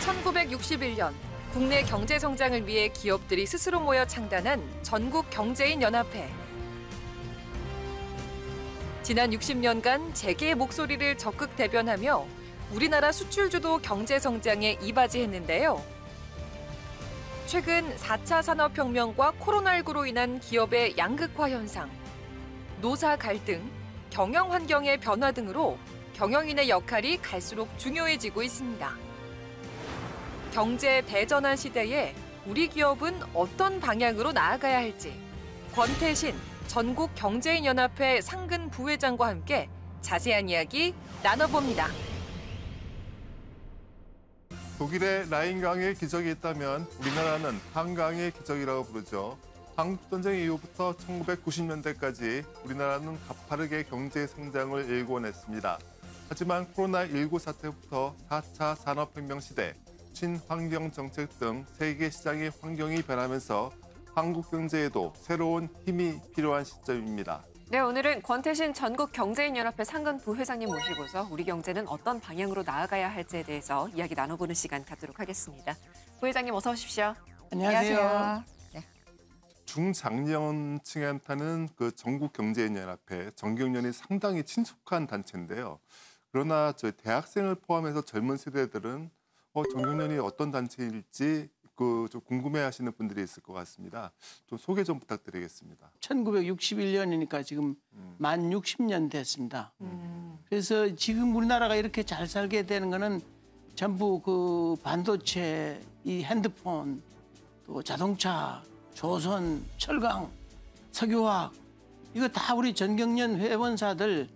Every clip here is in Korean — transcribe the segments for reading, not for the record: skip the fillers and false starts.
1961년 국내 경제 성장을 위해 기업들이 스스로 모여 창단한 전국 경제인 연합회. 지난 60년간 재계의 목소리를 적극 대변하며 우리나라 수출주도 경제 성장에 이바지했는데요. 최근 4차 산업혁명과 코로나19로 인한 기업의 양극화 현상, 노사 갈등, 경영 환경의 변화 등으로 경영인의 역할이 갈수록 중요해지고 있습니다. 경제 대전환 시대에 우리 기업은 어떤 방향으로 나아가야 할지 권태신 전국 경제인 연합회 상근 부회장과 함께 자세한 이야기 나눠봅니다. 독일의 라인강의 기적이 있다면 우리나라는 한강의 기적이라고 부르죠. 한국전쟁 이후부터 1990년대까지 우리나라는 가파르게 경제 성장을 일궈냈습니다. 하지만 코로나19 사태부터 4차 산업혁명 시대, 친환경 정책 등 세계 시장의 환경이 변하면서 한국 경제에도 새로운 힘이 필요한 시점입니다. 네, 오늘은 권태신 전국경제인연합회 상근 부회장님 모시고서 우리 경제는 어떤 방향으로 나아가야 할지에 대해서 이야기 나눠보는 시간 갖도록 하겠습니다. 부회장님 어서 오십시오. 안녕하세요. 네. 중장년층한테는 그 전국경제인연합회, 정경련이 상당히 친숙한 단체인데요. 그러나 저희 대학생을 포함해서 젊은 세대들은 정경련이 어떤 단체일지 좀 궁금해하시는 분들이 있을 것 같습니다. 좀 소개 좀 부탁드리겠습니다. 1961년이니까 지금 만 60년 됐습니다. 그래서 지금 우리나라가 이렇게 잘 살게 되는 거는 전부 그 반도체, 이 핸드폰, 또 자동차, 조선, 철강, 석유화학 이거 다 우리 전경련 회원사들이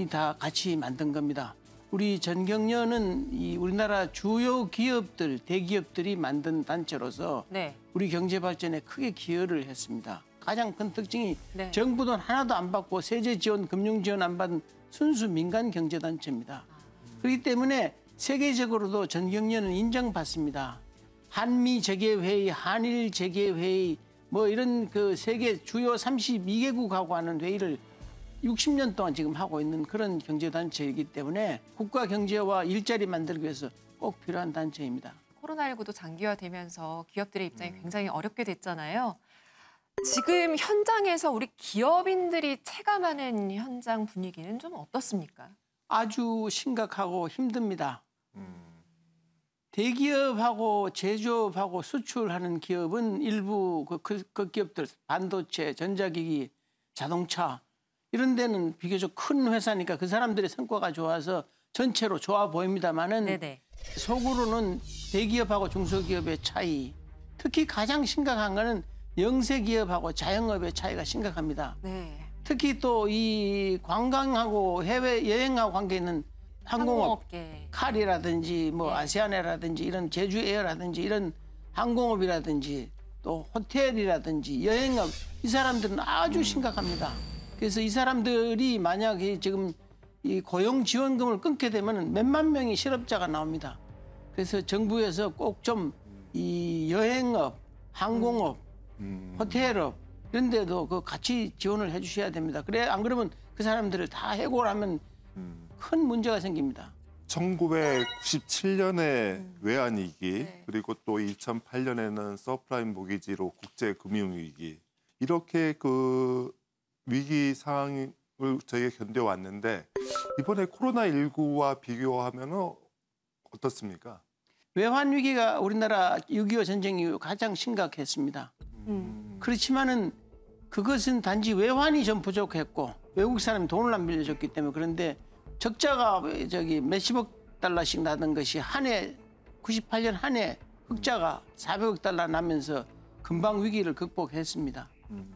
다 같이 만든 겁니다. 우리 전경련은 이 우리나라 주요 기업들, 대기업들이 만든 단체로서 네. 우리 경제 발전에 크게 기여를 했습니다. 가장 큰 특징이 네. 정부 돈 하나도 안 받고 세제 지원, 금융 지원 안 받은 순수 민간 경제 단체입니다. 그렇기 때문에 세계적으로도 전경련은 인정받습니다. 한미 재계회의, 한일 재계회의 뭐 이런 그 세계 주요 32개국하고 하는 회의를 60년 동안 지금 하고 있는 그런 경제단체이기 때문에 국가 경제와 일자리 만들기 위해서 꼭 필요한 단체입니다. 코로나19도 장기화되면서 기업들의 입장이 굉장히 어렵게 됐잖아요. 지금 현장에서 우리 기업인들이 체감하는 현장 분위기는 좀 어떻습니까? 아주 심각하고 힘듭니다. 대기업하고 제조업하고 수출하는 기업은 일부 그 기업들 반도체, 전자기기, 자동차 이런 데는 비교적 큰 회사니까 그 사람들의 성과가 좋아서 전체로 좋아 보입니다만은 네네. 속으로는 대기업하고 중소기업의 차이, 특히 가장 심각한 거는 영세기업하고 자영업의 차이가 심각합니다. 네. 특히 또 이 관광하고 해외 여행하고 관계 있는 항공업, 항공업계. 칼이라든지 뭐 네. 아시아나라든지 이런 제주에어라든지 이런 항공업이라든지 또 호텔이라든지 여행업 이 사람들은 아주 심각합니다. 그래서 이 사람들이 만약에 지금 이 고용지원금을 끊게 되면 몇만 명의 실업자가 나옵니다. 그래서 정부에서 꼭 좀 이 여행업, 항공업, 호텔업 이런 데도 그 같이 지원을 해 주셔야 됩니다. 그래 안 그러면 그 사람들을 다 해고하면 큰 문제가 생깁니다. 1997년에 외환위기, 네. 그리고 또 2008년에는 서프라임 모기지로 국제금융위기 이렇게 그 위기 상황을 저희가 견뎌왔는데 이번에 코로나19와 비교하면 어떻습니까? 외환 위기가 우리나라 6.25 전쟁 이후 가장 심각했습니다. 그렇지만은 그것은 단지 외환이 좀 부족했고 외국 사람이 돈을 안 빌려줬기 때문에 그런데 적자가 몇십억 달러씩 나던 것이 한 해 98년 한 해 흑자가 400억 달러 나면서 금방 위기를 극복했습니다.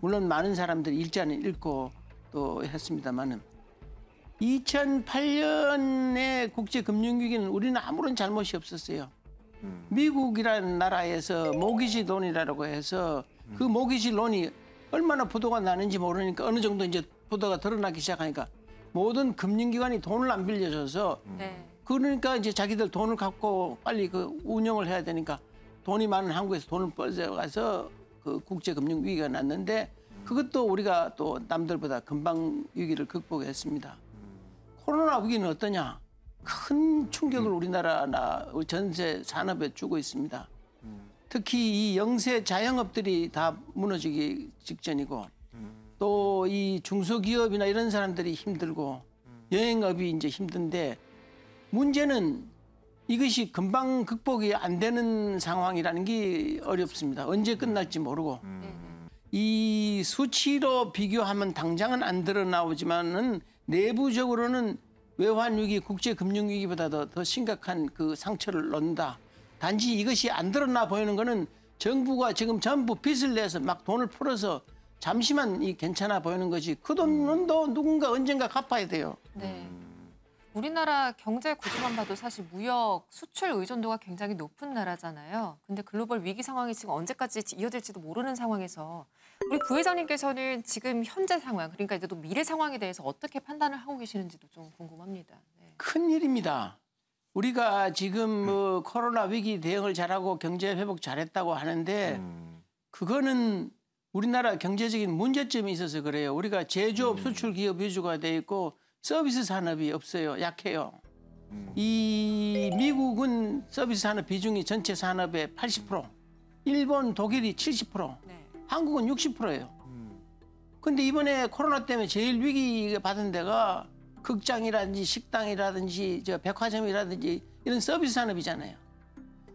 물론 많은 사람들이 일자는 잃고 또 했습니다만은 2008년의 국제금융위기는 우리는 아무런 잘못이 없었어요. 미국이라는 나라에서 모기지 론이라고 해서 그 모기지 론이 얼마나 부도가 나는지 모르니까 어느 정도 이제 부도가 드러나기 시작하니까 모든 금융기관이 돈을 안 빌려줘서 네. 그러니까 이제 자기들 돈을 갖고 빨리 그 운영을 해야 되니까 돈이 많은 한국에서 돈을 뻗어가서 그 국제금융 위기가 났는데 그것도 우리가 또 남들보다 금방 위기를 극복했습니다. 코로나 위기는 어떠냐? 큰 충격을 우리나라나 전세 산업에 주고 있습니다. 특히 이 영세 자영업들이 다 무너지기 직전이고 또 이 중소기업이나 이런 사람들이 힘들고 여행업이 이제 힘든데 문제는 이것이 금방 극복이 안 되는 상황이라는 게 어렵습니다. 언제 끝날지 모르고. 이 수치로 비교하면 당장은 안 드러나오지만은 내부적으로는 외환위기, 국제금융위기보다도 더 심각한 그 상처를 놓는다. 단지 이것이 안 드러나 보이는 거는 정부가 지금 전부 빚을 내서 막 돈을 풀어서 잠시만 괜찮아 보이는 거지. 그 돈은 또 누군가 언젠가 갚아야 돼요. 네. 우리나라 경제 구조만 봐도 사실 무역, 수출 의존도가 굉장히 높은 나라잖아요. 근데 글로벌 위기 상황이 지금 언제까지 이어질지도 모르는 상황에서 우리 부회장님께서는 지금 현재 상황, 그러니까 이제 또 미래 상황에 대해서 어떻게 판단을 하고 계시는지도 좀 궁금합니다. 네. 큰일입니다. 우리가 지금 뭐 코로나 위기 대응을 잘하고 경제 회복 잘했다고 하는데 그거는 우리나라 경제적인 문제점이 있어서 그래요. 우리가 제조업, 수출 기업 위주가 돼 있고 서비스 산업이 없어요. 약해요. 이 미국은 서비스 산업 비중이 전체 산업의 80%, 일본, 독일이 70%, 네. 한국은 60%예요. 근데 이번에 코로나 때문에 제일 위기 받은 데가 극장이라든지 식당이라든지 저 백화점이라든지 이런 서비스 산업이잖아요.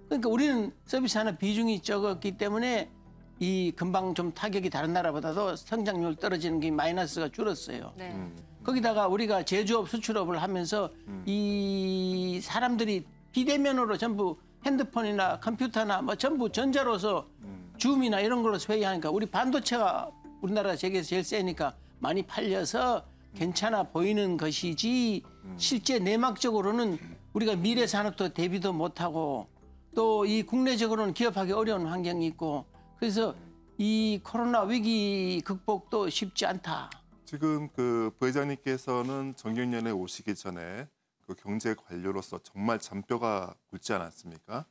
그러니까 우리는 서비스 산업 비중이 적었기 때문에 이 금방 좀 타격이 다른 나라보다도 성장률 떨어지는 게 마이너스가 줄었어요. 네. 거기다가 우리가 제조업, 수출업을 하면서 이 사람들이 비대면으로 전부 핸드폰이나 컴퓨터나 뭐 전부 전자로서 줌이나 이런 걸로 회의하니까 우리 반도체가 우리나라 세계에서 제일 세니까 많이 팔려서 괜찮아 보이는 것이지 실제 내막적으로는 우리가 미래 산업도 대비도 못하고 또 이 국내적으로는 기업하기 어려운 환경이 있고 그래서 이 코로나 위기 극복도 쉽지 않다. 지금 그 부회장님께서는 정경련에 오시기 전에 그 경제 관료로서 정말 잔뼈가 굵지 않았습니까?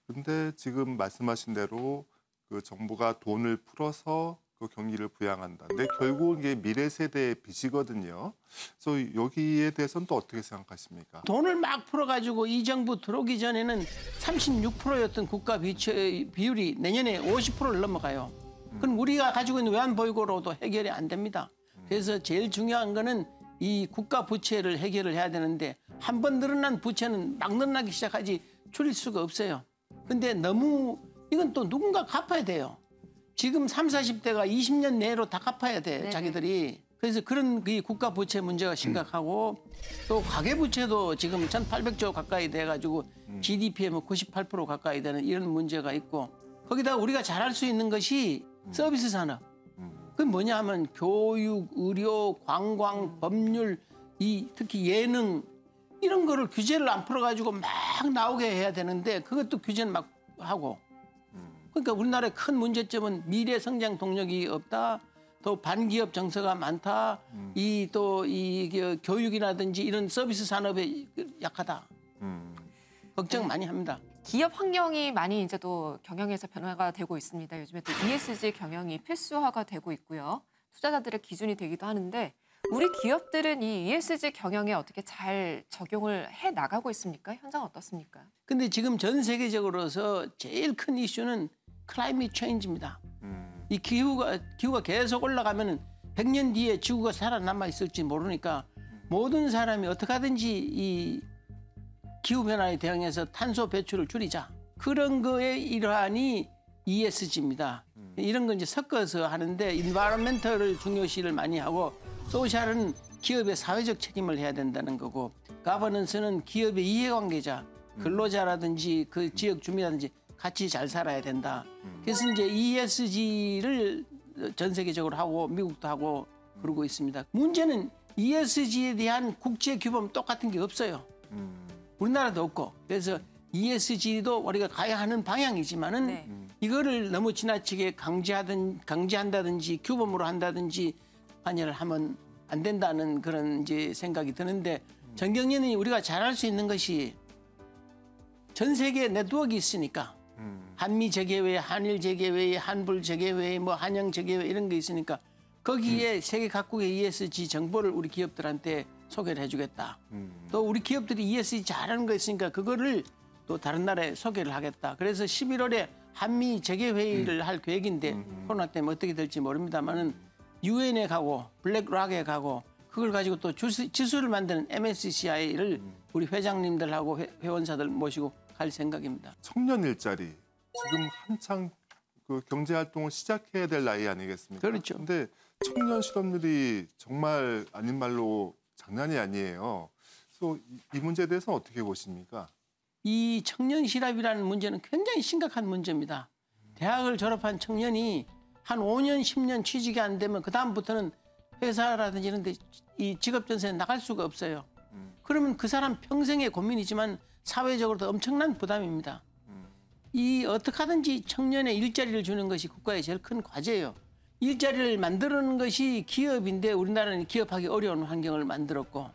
근데 지금 말씀하신 대로 그 정부가 돈을 풀어서 그 경기를 부양한다. 근데 결국 이게 미래 세대의 빚이거든요. 그래서 여기에 대해서는 또 어떻게 생각하십니까? 돈을 막 풀어가지고 이 정부 들어오기 전에는 36%였던 국가 비율이 내년에 50%를 넘어가요. 그럼 우리가 가지고 있는 외환보유고로도 해결이 안 됩니다. 그래서 제일 중요한 거는 이 국가 부채를 해결을 해야 되는데 한 번 늘어난 부채는 막 늘어나기 시작하지 줄일 수가 없어요. 근데 너무 이건 또 누군가 갚아야 돼요. 지금 30, 40대가 20년 내로 다 갚아야 돼, 네네. 자기들이. 그래서 그런 이 국가 부채 문제가 심각하고 또 가계 부채도 지금 1,800조 가까이 돼가지고 GDP의 뭐 98% 가까이 되는 이런 문제가 있고 거기다가 우리가 잘할 수 있는 것이 서비스 산업. 그게 뭐냐 하면 교육, 의료, 관광, 법률, 이 특히 예능 이런 거를 규제를 안 풀어가지고 막 나오게 해야 되는데 그것도 규제는 막 하고 그러니까 우리나라의 큰 문제점은 미래 성장 동력이 없다. 또 반기업 정서가 많다. 이 교육이라든지 이런 서비스 산업에 약하다. 걱정 많이 합니다. 기업 환경이 많이 이제 또 경영에서 변화가 되고 있습니다. 요즘에 또 ESG 경영이 필수화가 되고 있고요. 투자자들의 기준이 되기도 하는데 우리 기업들은 이 ESG 경영에 어떻게 잘 적용을 해 나가고 있습니까? 현장 어떻습니까? 근데 지금 전 세계적으로서 제일 큰 이슈는 클라이밋 체인지입니다. 이 기후가 계속 올라가면은 100년 뒤에 지구가 살아남아 있을지 모르니까 모든 사람이 어떻게 하든지 이 기후 변화에 대응해서 탄소 배출을 줄이자. 그런 거의 일환이 ESG입니다. 이런 건 이제 섞어서 하는데 인바이러먼털을 중요시를 많이 하고 소셜은 기업의 사회적 책임을 해야 된다는 거고 가버넌스는 기업의 이해관계자, 근로자라든지 그 지역 주민이라든지 같이 잘 살아야 된다. 그래서 이제 ESG를 전 세계적으로 하고 미국도 하고 그러고 있습니다. 문제는 ESG에 대한 국제 규범 똑같은 게 없어요. 우리나라도 없고. 그래서 ESG도 우리가 가야 하는 방향이지만은 네. 이거를 너무 지나치게 강제한다든지 규범으로 한다든지 관여를 하면 안 된다는 그런 이제 생각이 드는데 정경련이 우리가 잘할 수 있는 것이 전 세계 네트워크가 있으니까 한미 재계회, 한일 재계회, 한불 재계회, 뭐 한영 재계회 이런 게 있으니까 거기에 세계 각국의 ESG 정보를 우리 기업들한테 소개를 해주겠다. 또 우리 기업들이 ESG 잘하는 거 있으니까 그거를 또 다른 나라에 소개를 하겠다. 그래서 11월에 한미 재개회의를 할 계획인데 코로나 때문에 어떻게 될지 모릅니다만은 유엔에 가고 블랙락에 가고 그걸 가지고 또 지수를 만드는 MSCI를 우리 회장님들하고 회원사들 모시고 갈 생각입니다. 청년 일자리 지금 한창 그 경제 활동을 시작해야 될 나이 아니겠습니까? 그렇죠. 근데 청년 실업률이 정말 아닌 말로 장난이 아니에요. 그래서 이 문제에 대해서는 어떻게 보십니까? 이 청년 실업이라는 문제는 굉장히 심각한 문제입니다. 대학을 졸업한 청년이 한 5년, 10년 취직이 안 되면 그다음부터는 회사라든지 이런 데 이 직업 전선에 나갈 수가 없어요. 그러면 그 사람 평생의 고민이지만 사회적으로도 엄청난 부담입니다. 이 어떻게 하든지 청년의 일자리를 주는 것이 국가의 제일 큰 과제예요. 일자리를 만드는 것이 기업인데 우리나라는 기업하기 어려운 환경을 만들었고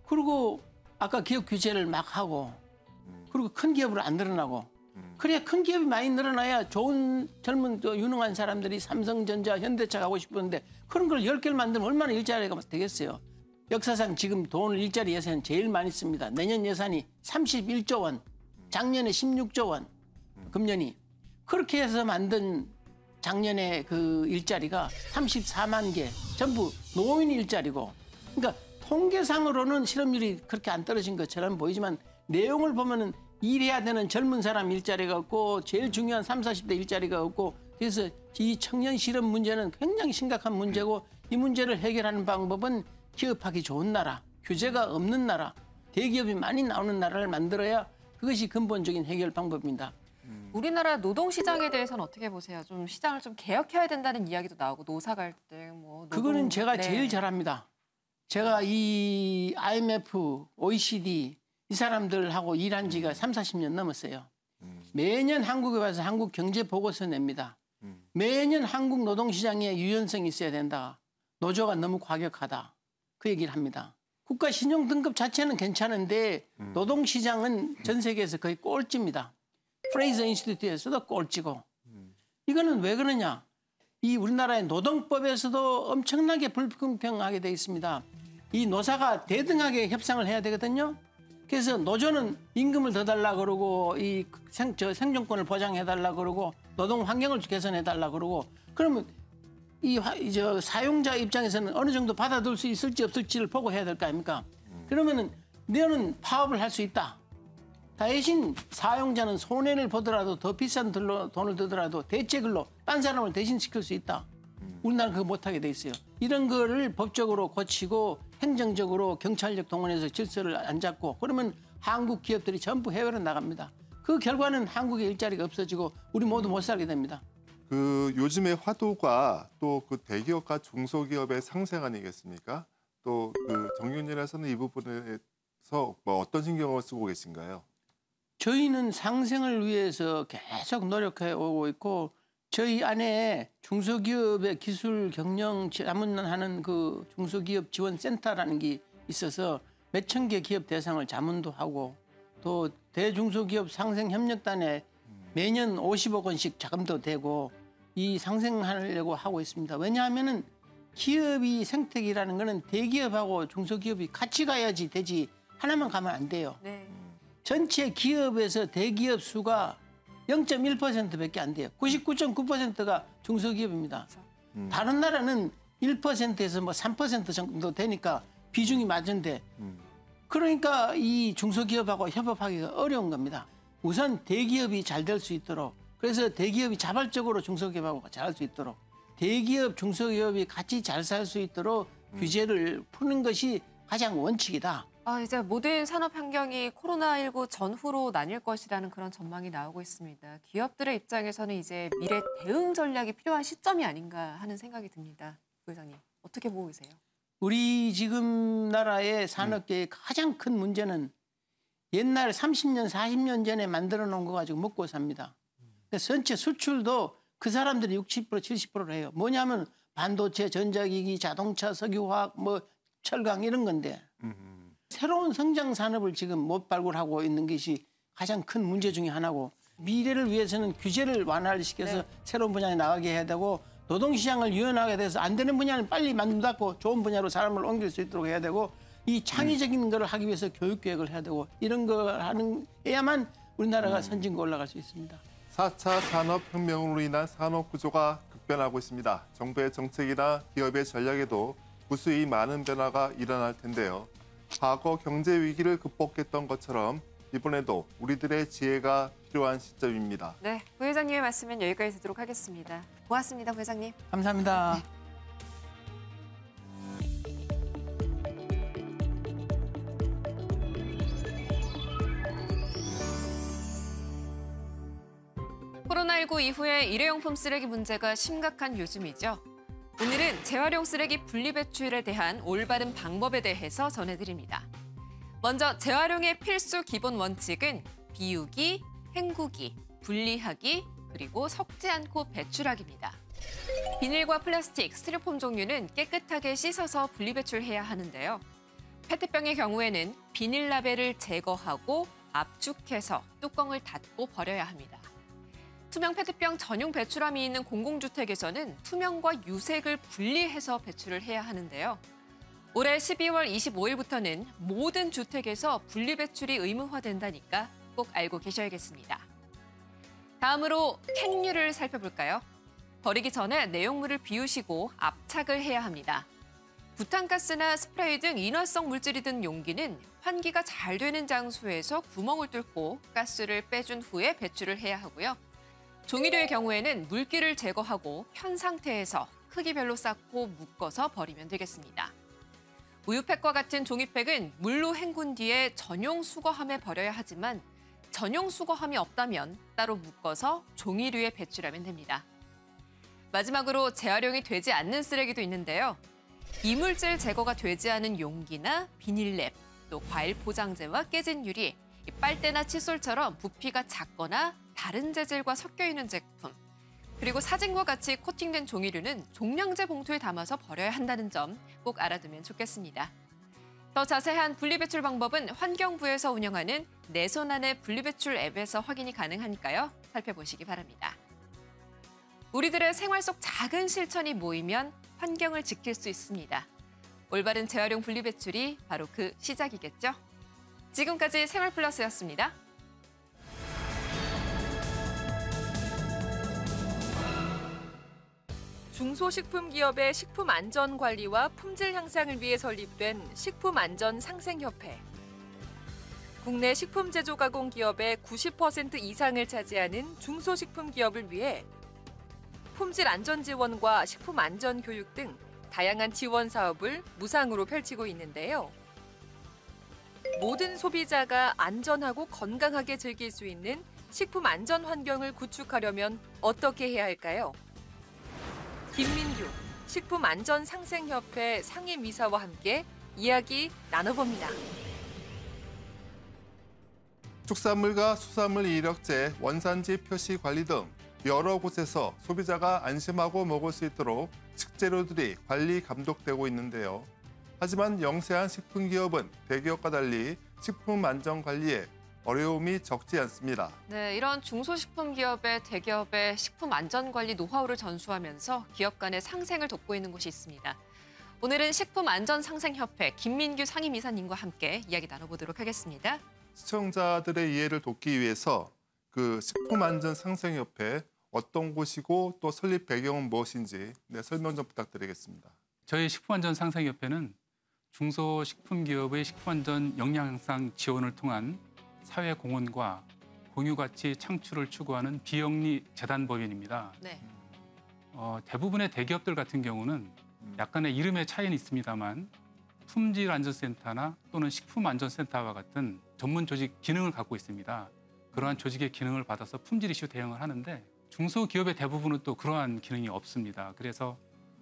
그리고 아까 기업 규제를 막 하고 그리고 큰 기업으로 안 늘어나고 그래야 큰 기업이 많이 늘어나야 좋은 젊은 또 유능한 사람들이 삼성전자, 현대차 가고 싶었는데 그런 걸 10개를 만들면 얼마나 일자리가 되겠어요. 역사상 지금 돈 일자리 예산 제일 많이 씁니다. 내년 예산이 31조 원, 작년에 16조 원, 금년이. 그렇게 해서 만든 작년에 그 일자리가 34만 개, 전부 노인 일자리고. 그러니까 통계상으로는 실업률이 그렇게 안 떨어진 것처럼 보이지만 내용을 보면은 일해야 되는 젊은 사람 일자리가 없고 제일 중요한 30, 40대 일자리가 없고 그래서 이 청년 실업 문제는 굉장히 심각한 문제고 이 문제를 해결하는 방법은 기업하기 좋은 나라, 규제가 없는 나라, 대기업이 많이 나오는 나라를 만들어야 그것이 근본적인 해결 방법입니다. 우리나라 노동시장에 대해서는 어떻게 보세요? 좀 시장을 좀 개혁해야 된다는 이야기도 나오고 노사 갈등, 뭐 그거는 제가 제일 잘합니다. 제가 이 IMF, OECD 이 사람들하고 일한 지가 30, 40년 넘었어요. 매년 한국에 와서 한국 경제 보고서 냅니다. 매년 한국 노동시장에 유연성이 있어야 된다. 노조가 너무 과격하다. 그 얘기를 합니다. 국가 신용 등급 자체는 괜찮은데 노동시장은 전 세계에서 거의 꼴찌입니다. 프레이저 인스티튜트에서도 꼴찌고. 이거는 왜 그러냐? 이 우리나라의 노동법에서도 엄청나게 불공평하게 돼 있습니다. 이 노사가 대등하게 협상을 해야 되거든요. 그래서 노조는 임금을 더 달라 그러고 이 생존권을 보장해 달라 그러고 노동 환경을 개선해 달라 그러고 그러면 이 사용자 입장에서는 어느 정도 받아들일 수 있을지 없을지를 보고 해야 될 거 아닙니까? 그러면은 너는 파업을 할 수 있다. 대신 사용자는 손해를 보더라도 더 비싼 돈을 들더라도 대체근로 딴 사람을 대신 시킬 수 있다. 우리나라는 그거 못하게 돼 있어요. 이런 거를 법적으로 고치고 행정적으로 경찰력 동원해서 질서를 안 잡고 그러면 한국 기업들이 전부 해외로 나갑니다. 그 결과는 한국의 일자리가 없어지고 우리 모두 못 살게 됩니다. 그 요즘의 화두가 또 그 대기업과 중소기업의 상생 아니겠습니까? 또 그 정윤일에서는 이 부분에서 뭐 어떤 신경을 쓰고 계신가요? 저희는 상생을 위해서 계속 노력해 오고 있고 저희 안에 중소기업의 기술 경영 자문하는 그 중소기업 지원센터라는 게 있어서 몇천 개 기업 대상을 자문도 하고 또 대중소기업 상생협력단에 매년 50억 원씩 자금도 되고 이 상생하려고 하고 있습니다. 왜냐하면은 기업이 생태계라는 거는 대기업하고 중소기업이 같이 가야지 되지 하나만 가면 안 돼요. 네. 전체 기업에서 대기업 수가 0.1%밖에 안 돼요. 99.9%가 중소기업입니다. 다른 나라는 1%에서 뭐 3% 정도 되니까 비중이 맞은데 그러니까 이 중소기업하고 협업하기가 어려운 겁니다. 우선 대기업이 잘 될 수 있도록 그래서 대기업이 자발적으로 중소기업하고 잘할 수 있도록 대기업, 중소기업이 같이 잘 살 수 있도록 규제를 푸는 것이 가장 원칙이다. 이제 모든 산업 환경이 코로나19 전후로 나뉠 것이라는 그런 전망이 나오고 있습니다. 기업들의 입장에서는 이제 미래 대응 전략이 필요한 시점이 아닌가 하는 생각이 듭니다. 부회장님, 어떻게 보고 계세요? 우리 지금 나라의 산업계의 가장 큰 문제는 옛날 30년, 40년 전에 만들어 놓은 거 가지고 먹고 삽니다. 그래서 전체 수출도 그 사람들이 60%, 70%를 해요. 뭐냐면 반도체, 전자기기, 자동차, 석유화학, 뭐 철강 이런 건데 새로운 성장 산업을 지금 못 발굴하고 있는 것이 가장 큰 문제 중에 하나고 미래를 위해서는 규제를 완화를 시켜서 새로운 분야에 나가게 해야 되고 노동시장을 유연하게 돼서 안 되는 분야는 빨리 문 닫고 좋은 분야로 사람을 옮길 수 있도록 해야 되고 이 창의적인 걸 하기 위해서 교육 계획을 해야 되고 이런 걸 해야만 우리나라가 선진국 올라갈 수 있습니다. 4차 산업혁명으로 인한 산업 구조가 급변하고 있습니다. 정부의 정책이나 기업의 전략에도 무수히 많은 변화가 일어날 텐데요. 과거 경제 위기를 극복했던 것처럼 이번에도 우리들의 지혜가 필요한 시점입니다. 네, 부회장님의 말씀은 여기까지 듣도록 하겠습니다. 고맙습니다, 부회장님. 감사합니다. 코로나19 이후에 일회용품 쓰레기 문제가 심각한 요즘이죠. 오늘은 재활용 쓰레기 분리배출에 대한 올바른 방법에 대해서 전해드립니다. 먼저 재활용의 필수 기본 원칙은 비우기, 헹구기, 분리하기, 그리고 섞지 않고 배출하기입니다. 비닐과 플라스틱, 스티로폼 종류는 깨끗하게 씻어서 분리배출해야 하는데요. 페트병의 경우에는 비닐 라벨을 제거하고 압축해서 뚜껑을 닫고 버려야 합니다. 투명 페트병 전용 배출함이 있는 공공주택에서는 투명과 유색을 분리해서 배출을 해야 하는데요. 올해 12월 25일부터는 모든 주택에서 분리배출이 의무화된다니까 꼭 알고 계셔야겠습니다. 다음으로 캔류를 살펴볼까요? 버리기 전에 내용물을 비우시고 압착을 해야 합니다. 부탄가스나 스프레이 등 인화성 물질이 든 용기는 환기가 잘 되는 장소에서 구멍을 뚫고 가스를 빼준 후에 배출을 해야 하고요. 종이류의 경우에는 물기를 제거하고 편 상태에서 크기별로 쌓고 묶어서 버리면 되겠습니다. 우유팩과 같은 종이팩은 물로 헹군 뒤에 전용 수거함에 버려야 하지만 전용 수거함이 없다면 따로 묶어서 종이류에 배출하면 됩니다. 마지막으로 재활용이 되지 않는 쓰레기도 있는데요. 이물질 제거가 되지 않은 용기나 비닐랩, 또 과일 포장재와 깨진 유리, 빨대나 칫솔처럼 부피가 작거나 다른 재질과 섞여 있는 제품, 그리고 사진과 같이 코팅된 종이류는 종량제 봉투에 담아서 버려야 한다는 점 꼭 알아두면 좋겠습니다. 더 자세한 분리배출 방법은 환경부에서 운영하는 내 손 안의 분리배출 앱에서 확인이 가능하니까요. 살펴보시기 바랍니다. 우리들의 생활 속 작은 실천이 모이면 환경을 지킬 수 있습니다. 올바른 재활용 분리배출이 바로 그 시작이겠죠? 지금까지 생활플러스였습니다. 중소식품기업의 식품안전관리와 품질 향상을 위해 설립된 식품안전상생협회. 국내 식품제조가공 기업의 90% 이상을 차지하는 중소식품기업을 위해 품질 안전 지원과 식품 안전 교육 등 다양한 지원 사업을 무상으로 펼치고 있는데요. 모든 소비자가 안전하고 건강하게 즐길 수 있는 식품 안전 환경을 구축하려면 어떻게 해야 할까요? 김민규 식품안전상생협회 상임이사와 함께 이야기 나눠봅니다. 축산물과 수산물 이력제, 원산지 표시 관리 등 여러 곳에서 소비자가 안심하고 먹을 수 있도록 식재료들이 관리 감독되고 있는데요. 하지만 영세한 식품기업은 대기업과 달리 식품 안전 관리에 어려움이 적지 않습니다. 네, 이런 중소식품 기업의 대기업의 식품 안전 관리 노하우를 전수하면서 기업 간의 상생을 돕고 있는 곳이 있습니다. 오늘은 식품안전상생협회 김민규 상임이사님과 함께 이야기 나눠보도록 하겠습니다. 시청자들의 이해를 돕기 위해서 그 식품안전상생협회 어떤 곳이고 또 설립 배경은 무엇인지 설명 좀 부탁드리겠습니다. 저희 식품안전상생협회는 중소식품기업의 식품안전 역량 향상 지원을 통한 사회 공헌과 공유가치 창출을 추구하는 비영리 재단법인입니다. 네. 대부분의 대기업들 같은 경우는 약간의 이름의 차이는 있습니다만 품질안전센터나 또는 식품안전센터와 같은 전문 조직 기능을 갖고 있습니다. 그러한 조직의 기능을 받아서 품질 이슈 대응을 하는데 중소기업의 대부분은 또 그러한 기능이 없습니다. 그래서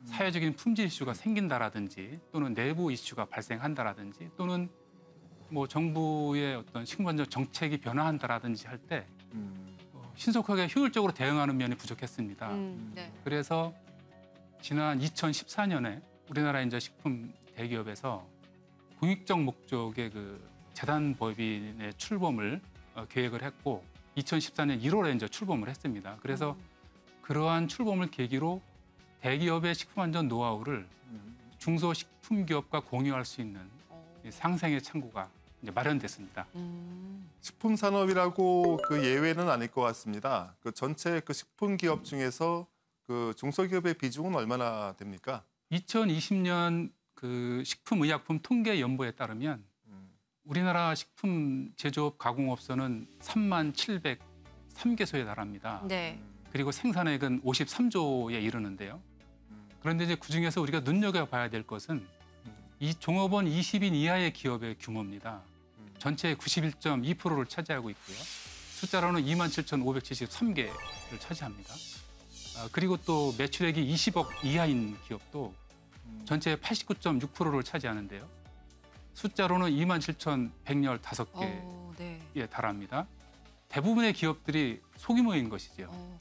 사회적인 품질 이슈가 생긴다라든지 또는 내부 이슈가 발생한다라든지 또는 뭐 정부의 어떤 식품안전 정책이 변화한다라든지 할 때 신속하게 효율적으로 대응하는 면이 부족했습니다. 네. 그래서 지난 2014년에 우리나라 이제 식품 대기업에서 공익적 목적의 그 재단 법인의 출범을 계획을 했고 2014년 1월에 이제 출범을 했습니다. 그래서 그러한 출범을 계기로 대기업의 식품안전 노하우를 중소식품기업과 공유할 수 있는 이 상생의 창구가 이제 마련됐습니다. 식품 산업이라고 그 예외는 아닐 것 같습니다. 그 전체 그 식품 기업 중에서 그 중소기업의 비중은 얼마나 됩니까? 2020년 그 식품의약품 통계연보에 따르면 우리나라 식품 제조업 가공업소는 3만 703개소에 달합니다. 네. 그리고 생산액은 53조에 이르는데요. 그런데 이제 그중에서 우리가 눈여겨봐야 될 것은 이 종업원 20인 이하의 기업의 규모입니다. 전체의 91.2%를 차지하고 있고요. 숫자로는 27,573개를 차지합니다. 그리고 또 매출액이 20억 이하인 기업도 전체의 89.6%를 차지하는데요. 숫자로는 27,115개에 네. 달합니다. 대부분의 기업들이 소규모인 것이죠.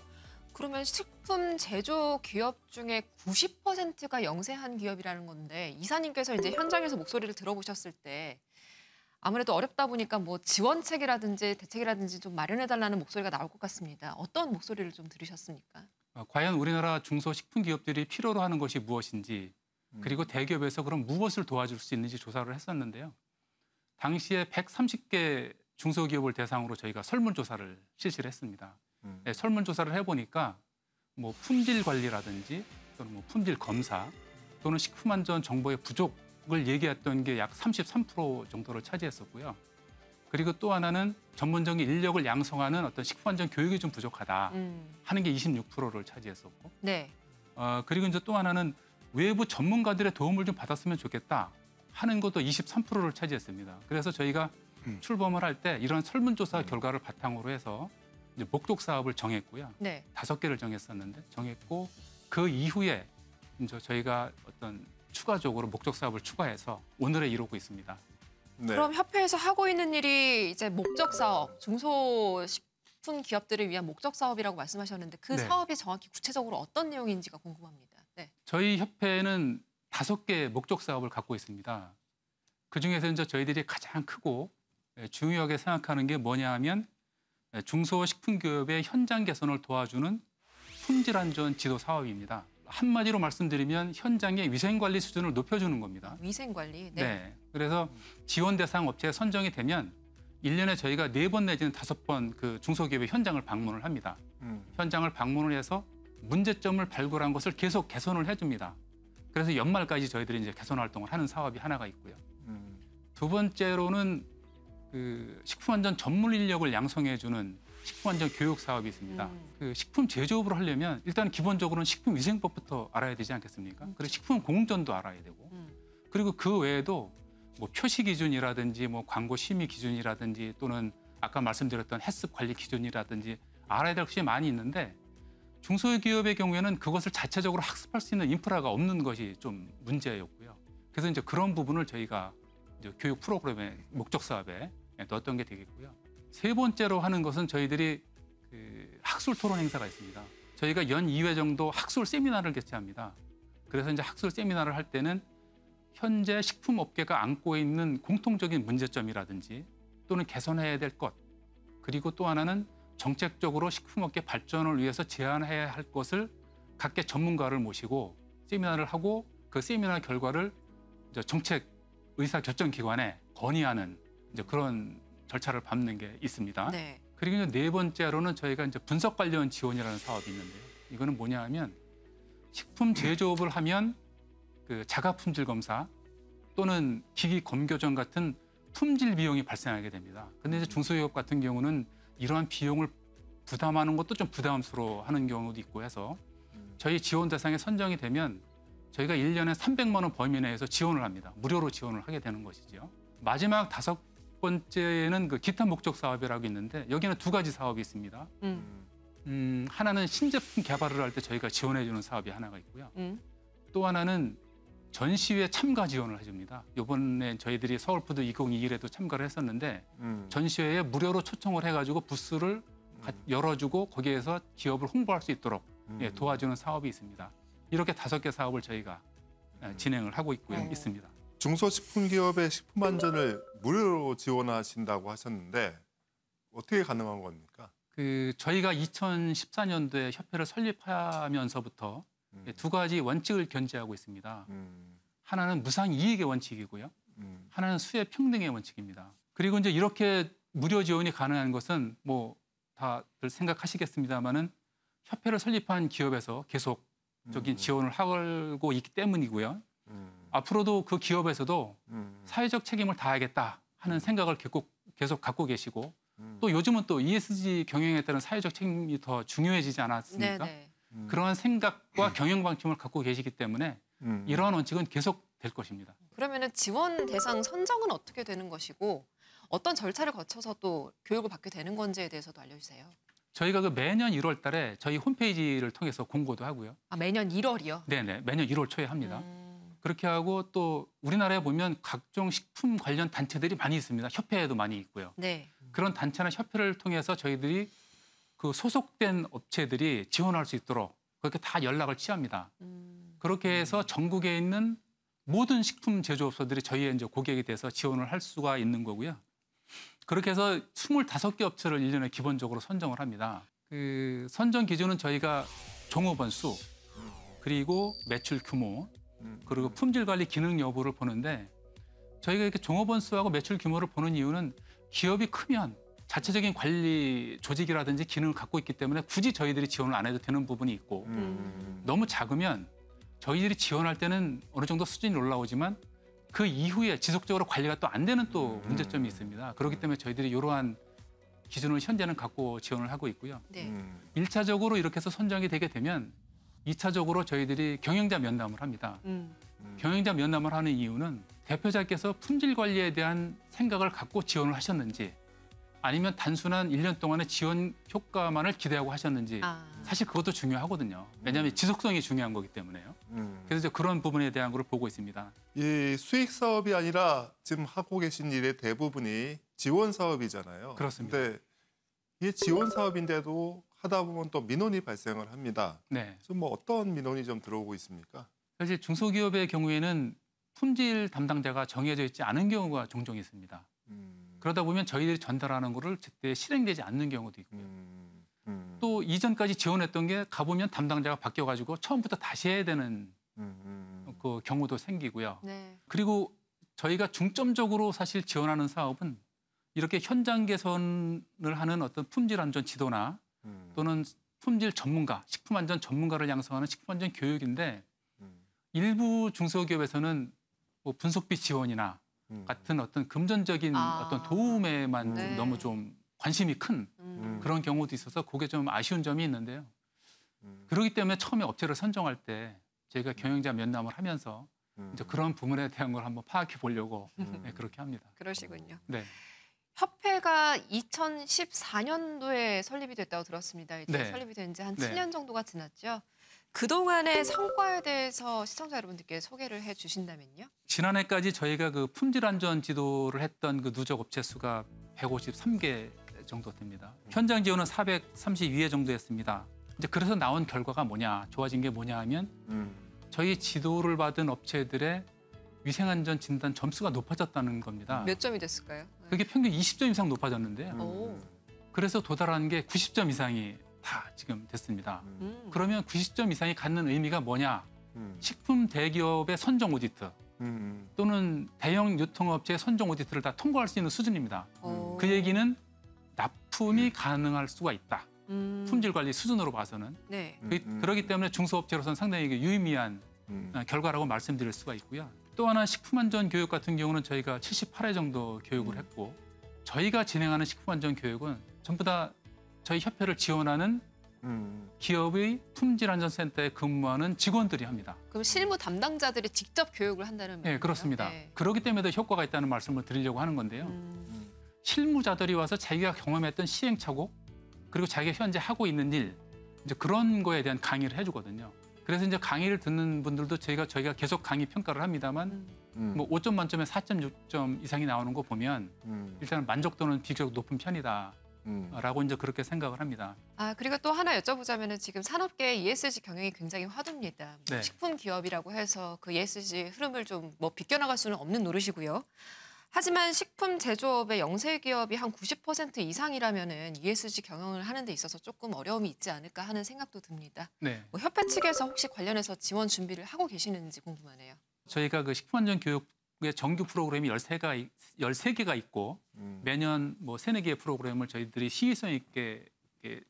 그러면 식품 제조 기업 중에 90%가 영세한 기업이라는 건데 이사님께서 이제 현장에서 목소리를 들어보셨을 때 아무래도 어렵다 보니까 뭐 지원책이라든지 대책이라든지 좀 마련해달라는 목소리가 나올 것 같습니다. 어떤 목소리를 좀 들으셨습니까? 과연 우리나라 중소식품기업들이 필요로 하는 것이 무엇인지 그리고 대기업에서 그럼 무엇을 도와줄 수 있는지 조사를 했었는데요. 당시에 130개 중소기업을 대상으로 저희가 설문조사를 실시를 했습니다. 네, 설문조사를 해보니까 뭐 품질 관리라든지 또는 뭐 품질 검사 또는 식품안전 정보의 부족을 얘기했던 게 약 33% 정도를 차지했었고요. 그리고 또 하나는 전문적인 인력을 양성하는 어떤 식품안전 교육이 좀 부족하다 하는 게 26%를 차지했었고, 네. 그리고 이제 또 하나는 외부 전문가들의 도움을 좀 받았으면 좋겠다 하는 것도 23%를 차지했습니다. 그래서 저희가 출범을 할 때 이런 설문조사 결과를 바탕으로 해서 이제 목적 사업을 정했고요. 네. 5개를 정했고 그 이후에 이제 저희가 어떤 추가적으로 목적 사업을 추가해서 오늘에 이루고 있습니다. 네. 그럼 협회에서 하고 있는 일이 이제 목적 사업, 중소식품 기업들을 위한 목적 사업이라고 말씀하셨는데 그 네. 사업이 정확히 구체적으로 어떤 내용인지가 궁금합니다. 네. 저희 협회는 5개 목적 사업을 갖고 있습니다. 그중에서 이제 저희들이 가장 크고 중요하게 생각하는 게 뭐냐 하면 중소식품기업의 현장 개선을 도와주는 품질안전 지도 사업입니다. 한마디로 말씀드리면 현장의 위생관리 수준을 높여주는 겁니다. 위생관리. 네. 그래서 지원 대상 업체에 선정이 되면 1년에 저희가 4번 내지는 5번 그 중소기업의 현장을 방문을 합니다. 현장을 방문을 해서 문제점을 발굴한 것을 계속 개선을 해줍니다. 그래서 연말까지 저희들이 이제 개선 활동을 하는 사업이 하나가 있고요. 두 번째로는 그 식품안전 전문 인력을 양성해주는 식품안전 교육 사업이 있습니다. 그 식품 제조업을 하려면 일단 기본적으로는 식품위생법부터 알아야 되지 않겠습니까? 그리고 식품 공정도 알아야 되고, 그리고 그 외에도 뭐 표시 기준이라든지 뭐 광고 심의 기준이라든지 또는 아까 말씀드렸던 헬스 관리 기준이라든지 알아야 될 것이 많이 있는데 중소기업의 경우에는 그것을 자체적으로 학습할 수 있는 인프라가 없는 것이 좀 문제였고요. 그래서 이제 그런 부분을 저희가 이제 교육 프로그램의 목적 사업에 넣었던 게 되겠고요. 세 번째로 하는 것은 저희들이 그 학술 토론 행사가 있습니다. 저희가 연 2회 정도 학술 세미나를 개최합니다. 그래서 이제 학술 세미나를 할 때는 현재 식품업계가 안고 있는 공통적인 문제점이라든지 또는 개선해야 될 것, 그리고 또 하나는 정책적으로 식품업계 발전을 위해서 제안해야 할 것을 각계 전문가를 모시고 세미나를 하고 그 세미나 결과를 이제 정책 의사결정기관에 건의하는 이제 그런 절차를 밟는 게 있습니다. 네. 그리고 이제 네 번째로는 저희가 이제 분석 관련 지원이라는 사업이 있는데요. 이거는 뭐냐 하면 식품 제조업을 하면 그 자가 품질 검사 또는 기기 검교정 같은 품질 비용이 발생하게 됩니다. 근데 이제 중소기업 같은 경우는 이러한 비용을 부담하는 것도 좀 부담스러워하는 경우도 있고 해서 저희 지원 대상에 선정이 되면 저희가 1년에 300만 원 범위 내에서 지원을 합니다. 무료로 지원을 하게 되는 것이죠. 마지막 5번째는 그 기타 목적 사업이라고 있는데 여기는 2가지 사업이 있습니다. 하나는 신제품 개발을 할 때 저희가 지원해주는 사업이 하나가 있고요. 또 하나는 전시회 참가 지원을 해줍니다. 이번에 저희들이 서울푸드 2021에도 참가를 했었는데 전시회에 무료로 초청을 해가지고 부스를 열어주고 거기에서 기업을 홍보할 수 있도록 도와주는 사업이 있습니다. 이렇게 5개 사업을 저희가 진행을 하고 있습니다. 중소식품기업의 식품안전을 무료로 지원하신다고 하셨는데 어떻게 가능한 겁니까? 그 저희가 2014년도에 협회를 설립하면서부터 2가지 원칙을 견지하고 있습니다. 하나는 무상이익의 원칙이고요. 하나는 수혜 평등의 원칙입니다. 그리고 이제 이렇게 무료 지원이 가능한 것은 뭐 다들 생각하시겠습니다만은 협회를 설립한 기업에서 계속적인 지원을 하고 있기 때문이고요. 앞으로도 그 기업에서도 사회적 책임을 다하겠다 하는 생각을 계속 갖고 계시고 또 요즘은 또 ESG 경영에 따른 사회적 책임이 더 중요해지지 않았습니까? 네네. 그러한 생각과 경영 방침을 갖고 계시기 때문에 이러한 원칙은 계속 될 것입니다. 그러면은 지원 대상 선정은 어떻게 되는 것이고 어떤 절차를 거쳐서 또 교육을 받게 되는 건지에 대해서도 알려주세요. 저희가 그 매년 1월 달에 저희 홈페이지를 통해서 공고도 하고요. 아, 매년 1월이요? 네네. 매년 1월 초에 합니다. 그렇게 하고 또 우리나라에 보면 각종 식품 관련 단체들이 많이 있습니다. 협회에도 많이 있고요. 네. 그런 단체나 협회를 통해서 저희들이 그 소속된 업체들이 지원할 수 있도록 그렇게 다 연락을 취합니다. 그렇게 해서 전국에 있는 모든 식품 제조업소들이 저희의 이제 고객이 돼서 지원을 할 수가 있는 거고요. 그렇게 해서 25개 업체를 1년에 기본적으로 선정을 합니다. 그 선정 기준은 저희가 종업원 수, 그리고 매출 규모, 그리고 품질 관리 기능 여부를 보는데 저희가 이렇게 종업원 수하고 매출 규모를 보는 이유는 기업이 크면 자체적인 관리 조직이라든지 기능을 갖고 있기 때문에 굳이 저희들이 지원을 안 해도 되는 부분이 있고 너무 작으면 저희들이 지원할 때는 어느 정도 수준이 올라오지만 그 이후에 지속적으로 관리가 또 안 되는 또 문제점이 있습니다. 그렇기 때문에 저희들이 이러한 기준을 현재는 갖고 지원을 하고 있고요. 네. 1차적으로 이렇게 해서 선정이 되게 되면 2차적으로 저희들이 경영자 면담을 합니다. 경영자 면담을 하는 이유는 대표자께서 품질 관리에 대한 생각을 갖고 지원을 하셨는지 아니면 단순한 1년 동안의 지원 효과만을 기대하고 하셨는지 사실 그것도 중요하거든요. 왜냐하면 지속성이 중요한 거기 때문에요. 그래서 이제 그런 부분에 대한 걸 보고 있습니다. 이 수익 사업이 아니라 지금 하고 계신 일의 대부분이 지원 사업이잖아요. 그렇습니다. 근데 이게 지원 사업인데도 하다 보면 또 민원이 발생을 합니다. 네. 그래서 뭐 어떤 민원이 좀 들어오고 있습니까? 사실 중소기업의 경우에는 품질 담당자가 정해져 있지 않은 경우가 종종 있습니다. 그러다 보면 저희들이 전달하는 거를 제때 실행되지 않는 경우도 있고요. 또 이전까지 지원했던 게 가보면 담당자가 바뀌어가지고 처음부터 다시 해야 되는 그 경우도 생기고요. 네. 그리고 저희가 중점적으로 사실 지원하는 사업은 이렇게 현장 개선을 하는 어떤 품질 안전 지도나 또는 품질 전문가, 식품 안전 전문가를 양성하는 식품 안전 교육인데 일부 중소기업에서는 뭐 분석비 지원이나 같은 어떤 금전적인 어떤 도움에만 네. 너무 좀 관심이 큰 그런 경우도 있어서 그게 좀 아쉬운 점이 있는데요. 그렇기 때문에 처음에 업체를 선정할 때 저희가 경영자 면담을 하면서 이제 그런 부분에 대한 걸 한번 파악해 보려고 네, 그렇게 합니다. 그러시군요. 네. 협회가 2014년도에 설립이 됐다고 들었습니다. 이제 네. 설립이 된 지 한 네. 7년 정도가 지났죠. 그동안의 성과에 대해서 시청자 여러분들께 소개를 해 주신다면요. 지난해까지 저희가 그 품질 안전 지도를 했던 그 누적 업체 수가 153개 정도 됩니다. 현장 지원은 432회 정도 했습니다. 이제 그래서 나온 결과가 뭐냐, 좋아진 게 뭐냐 하면 저희 지도를 받은 업체들의 위생안전 진단 점수가 높아졌다는 겁니다. 몇 점이 됐을까요? 그게 평균 20점 이상 높아졌는데요. 오. 그래서 도달한 게 90점 이상이 다 지금 됐습니다. 그러면 90점 이상이 갖는 의미가 뭐냐? 식품 대기업의 선정 오디트 또는 대형 유통업체의 선정 오디트를 다 통과할 수 있는 수준입니다. 오. 그 얘기는 납품이 가능할 수가 있다. 품질 관리 수준으로 봐서는. 네. 그렇기 때문에 중소업체로서는 상당히 유의미한 결과라고 말씀드릴 수가 있고요. 또 하나 식품안전 교육 같은 경우는 저희가 78회 정도 교육을 했고 저희가 진행하는 식품안전 교육은 전부 다 저희 협회를 지원하는 기업의 품질안전센터에 근무하는 직원들이 합니다. 그럼 실무 담당자들이 직접 교육을 한다는 말이에요? 네, 그렇습니다. 네. 그렇기 때문에 더 효과가 있다는 말씀을 드리려고 하는 건데요. 실무자들이 와서 자기가 경험했던 시행착오 그리고 자기가 현재 하고 있는 일 이제 그런 거에 대한 강의를 해주거든요. 그래서 이제 강의를 듣는 분들도 저희가 계속 강의 평가를 합니다만 뭐 5점 만점에 4.6점 이상이 나오는 거 보면 일단 만족도는 비교적 높은 편이다라고 이제 그렇게 생각을 합니다. 아, 그리고 또 하나 여쭤보자면은 지금 산업계 ESG 경영이 굉장히 화두입니다. 네. 식품 기업이라고 해서 그 ESG 흐름을 좀 뭐 비껴나갈 수는 없는 노릇이고요. 하지만 식품 제조업의 영세 기업이 한 90% 이상이라면은 ESG 경영을 하는 데 있어서 조금 어려움이 있지 않을까 하는 생각도 듭니다. 네. 뭐 협회 측에서 혹시 관련해서 지원 준비를 하고 계시는지 궁금하네요. 저희가 그 식품안전 교육 정규 프로그램이 13개가 있고 매년 뭐 3-4개의 프로그램을 저희들이 시의성 있게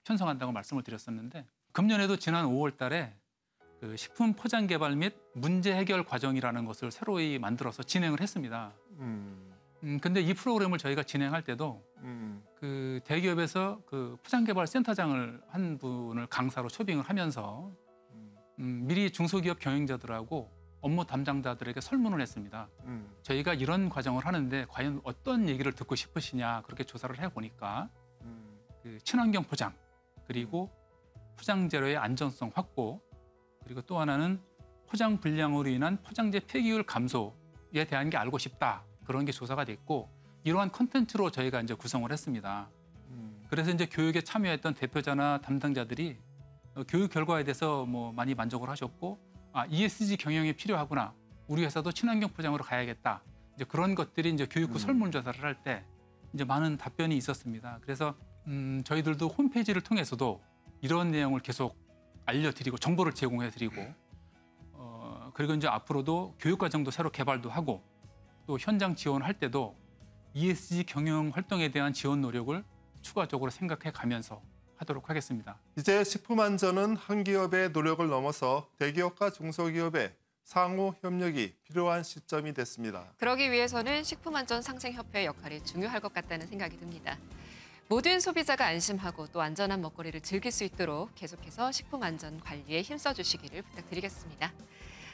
편성한다고 말씀을 드렸었는데 금년에도 지난 5월 달에 그 식품 포장 개발 및 문제 해결 과정이라는 것을 새로이 만들어서 진행을 했습니다. 근데 이 프로그램을 저희가 진행할 때도 그 대기업에서 그 포장 개발 센터장을 한 분을 강사로 초빙을 하면서 미리 중소기업 경영자들하고 업무 담당자들에게 설문을 했습니다. 저희가 이런 과정을 하는데 과연 어떤 얘기를 듣고 싶으시냐 그렇게 조사를 해보니까 그 친환경 포장 그리고 포장 재료의 안전성 확보 그리고 또 하나는 포장 불량으로 인한 포장재 폐기율 감소에 대한 게 알고 싶다 그런 게 조사가 됐고 이러한 컨텐츠로 저희가 이제 구성을 했습니다. 그래서 이제 교육에 참여했던 대표자나 담당자들이 교육 결과에 대해서 뭐 많이 만족을 하셨고 ESG 경영이 필요하구나. 우리 회사도 친환경 포장으로 가야겠다. 이제 그런 것들이 이제 교육부 설문조사를 할 때 이제 많은 답변이 있었습니다. 그래서 저희들도 홈페이지를 통해서도 이런 내용을 계속 알려드리고 정보를 제공해드리고 그리고 이제 앞으로도 교육 과정도 새로 개발도 하고 또 현장 지원할 때도 ESG 경영 활동에 대한 지원 노력을 추가적으로 생각해 가면서 하도록 하겠습니다. 이제 식품안전은 한 기업의 노력을 넘어서 대기업과 중소기업의 상호 협력이 필요한 시점이 됐습니다. 그러기 위해서는 식품안전상생협회의 역할이 중요할 것 같다는 생각이 듭니다. 모든 소비자가 안심하고 또 안전한 먹거리를 즐길 수 있도록 계속해서 식품안전 관리에 힘써주시기를 부탁드리겠습니다.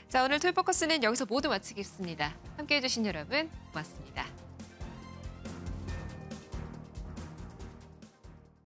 자, 오늘 톨포커스는 여기서 모두 마치겠습니다. 함께해 주신 여러분 고맙습니다.